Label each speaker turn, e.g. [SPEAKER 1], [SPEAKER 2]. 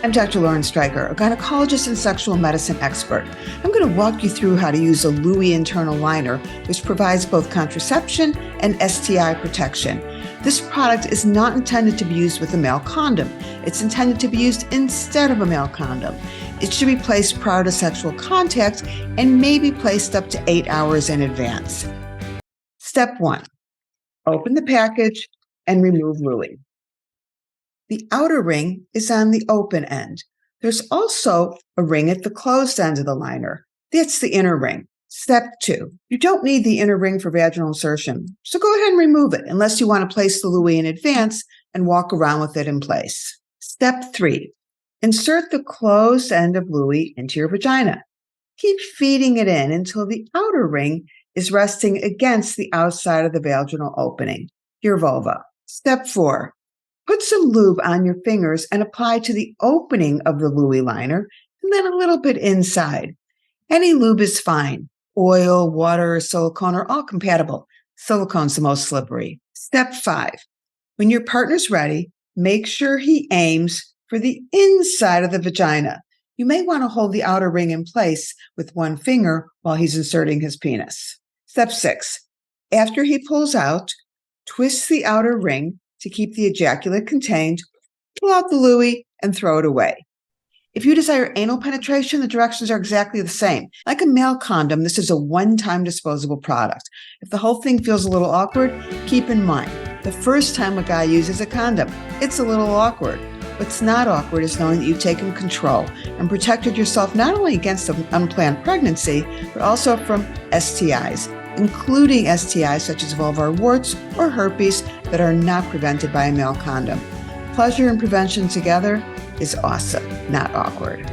[SPEAKER 1] I'm Dr. Lauren Stryker, a gynecologist and sexual medicine expert. I'm going to walk you through how to use a LUWI internal liner, which provides both contraception and STI protection. This product is not intended to be used with a male condom. It's intended to be used instead of a male condom. It should be placed prior to sexual contact and may be placed up to 8 hours in advance. Step 1. Open the package and remove LUWI. The outer ring is on the open end. There's also a ring at the closed end of the liner. That's the inner ring. Step 2. You don't need the inner ring for vaginal insertion, so go ahead and remove it unless you want to place the LUWI in advance and walk around with it in place. Step 3. Insert the closed end of LUWI into your vagina. Keep feeding it in until the outer ring is resting against the outside of the vaginal opening, your vulva. Step 4. Put some lube on your fingers and apply to the opening of the LUWI liner and then a little bit inside. Any lube is fine. Oil, water, or silicone are all compatible. Silicone's the most slippery. Step 5. When your partner's ready, make sure he aims for the inside of the vagina. You may want to hold the outer ring in place with one finger while he's inserting his penis. Step 6. After he pulls out, twist the outer ring to keep the ejaculate contained, pull out the LUWI, and throw it away. If you desire anal penetration, the directions are exactly the same. Like a male condom, this is a one-time disposable product. If the whole thing feels a little awkward, keep in mind, the first time a guy uses a condom, it's a little awkward. What's not awkward is knowing that you've taken control and protected yourself not only against an unplanned pregnancy, but also from STIs, including STIs such as vulvar warts or herpes that are not prevented by a male condom. Pleasure and prevention together is awesome, not awkward.